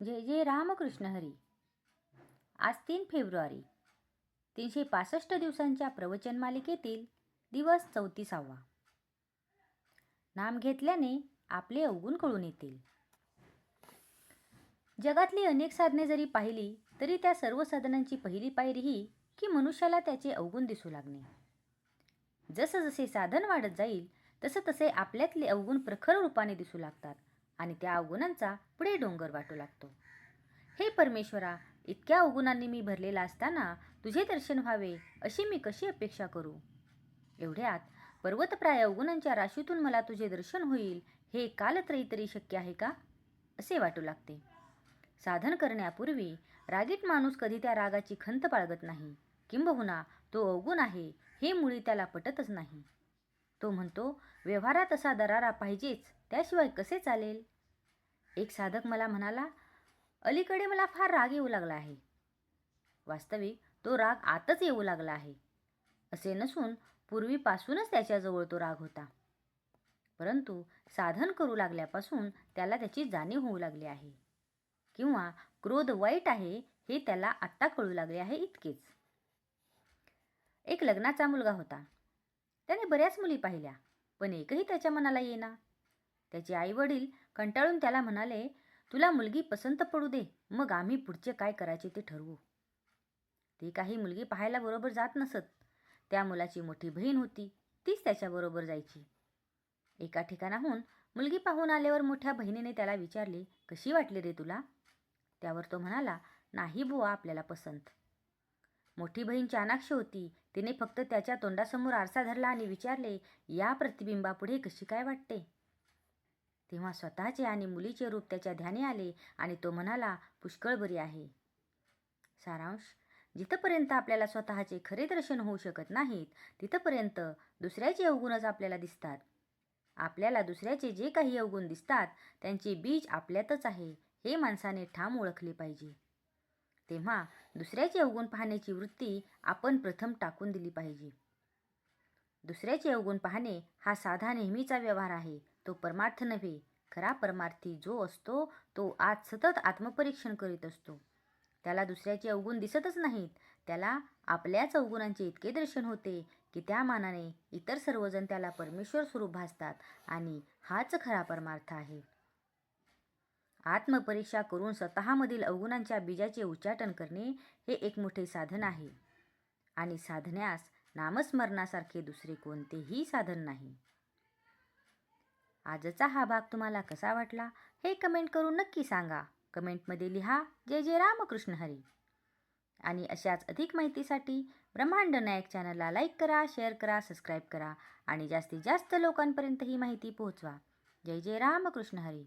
जय जय रामकृष्ण हरी. आज 3 फेब्रुवारी 365 दिवसांच्या प्रवचन मालिकेतील दिवस 34वा. नाम घेतल्याने आपले अवगुण कळून येतील. जगातली अनेक साधने जरी पाहिली तरी त्या सर्व साधनांची पहिली पायरी ही की मनुष्याला त्याचे अवगुण दिसू लागणे. जसजसे साधन वाढत जाईल तसे आपल्यातले अवगुण प्रखर रूपाने दिसू लागतात आणि त्या अवगुणांचा पुढे डोंगर वाटू लागतो. हे परमेश्वरा, इतक्या अवगुणांनी मी भरलेला असताना तुझे दर्शन व्हावे अशी मी कशी अपेक्षा करू? एवढ्यात पर्वतप्राय अवगुणांच्या राशीतून मला तुझे दर्शन होईल हे कालत्रयी तरी शक्य आहे का असे वाटू लागते. साधन करण्यापूर्वी रागीट माणूस कधी त्या रागाची खंत बाळगत नाही, किंबहुना तो अवगुण आहे हे मुळी त्याला पटतच नाही. तो म्हणतो, व्यवहारात असा दरारा पाहिजेच, त्याशिवाय कसे चालेल? एक साधक मला म्हणाला, अलीकडे मला फार राग येऊ लागला आहे. वास्तविक तो राग आतच येऊ लागला आहे. असे नसून पूर्वीपासूनच त्याच्याजवळ तो राग होता, परंतु साधन करू लागल्यापासून त्याला त्याची जाणीव होऊ लागली आहे, किंवा क्रोध वाईट आहे हे त्याला आत्ता कळू लागले आहे इतकेच. एक लग्नाचा मुलगा होता. त्याने बऱ्याच मुली पाहिल्या, पण एकही त्याच्या मनाला येईना. त्याचे आई वडील कंटाळून त्याला म्हणाले, तुला मुलगी पसंत पडू दे, मग आम्ही पुढचे काय करायचे ते ठरवू. ती काही मुलगी पाहायला बरोबर जात नसत. त्या मुलाची मोठी बहीण होती, तीच त्याच्याबरोबर जायची. एका ठिकाणाहून मुलगी पाहून आल्यावर मोठ्या बहिणीने त्याला विचारले, कशी वाटली रे तुला? त्यावर तो म्हणाला, नाही बुवा आपल्याला पसंत. मोठी बहीण चाणाक्ष होती. तिने फक्त त्याच्या तोंडासमोर आरसा धरला आणि विचारले, या प्रतिबिंबापुढे कशी काय वाटते? तेव्हा स्वतःचे आणि मुलीचे रूप त्याच्या ध्यानी आले आणि तो म्हणाला, पुष्कळ बरी आहे. सारांश, जिथपर्यंत आपल्याला स्वतःचे खरे दर्शन होऊ शकत नाहीत तिथपर्यंत दुसऱ्याचे अवगुणच आपल्याला दिसतात. आपल्याला दुसऱ्याचे जे काही अवगुण दिसतात त्यांचे बीज आपल्यातच आहे हे माणसाने ठाम ओळखले पाहिजे. तेव्हा दुसऱ्याचे अवगुण पाहण्याची वृत्ती आपण प्रथम टाकून दिली पाहिजे. दुसऱ्याचे अवगुण पाहणे हा साधा नेहमीचा व्यवहार आहे, तो परमार्थ नव्हे. खरा परमार्थी जो असतो तो आज सतत आत्मपरीक्षण करीत असतो. त्याला दुसऱ्याचे अवगुण दिसतच नाहीत, त्याला आपल्याच अवगुणांचे इतके दर्शन होते की त्या मानाने इतर सर्वजण त्याला परमेश्वर स्वरूप भासतात आणि हाच खरा परमार्थ आहे. आत्मपरीक्षा करून स्वतःमधील अवगुणांच्या बीजाचे उच्चाटन करणे हे एक मोठे साधन आहे आणि साधण्यास नामस्मरणासारखे दुसरे कोणतेही साधन नाही. आजचा हा भाग तुम्हाला कसा वाटला हे कमेंट करून नक्की सांगा. कमेंटमध्ये लिहा जय जय रामकृष्ण हरी. आणि अशाच अधिक माहितीसाठी ब्रह्मांड नायक चॅनलला लाईक करा, शेअर करा, सबस्क्राईब करा आणि जास्तीत जास्त लोकांपर्यंत ही माहिती पोहोचवा. जय जय रामकृष्ण हरी.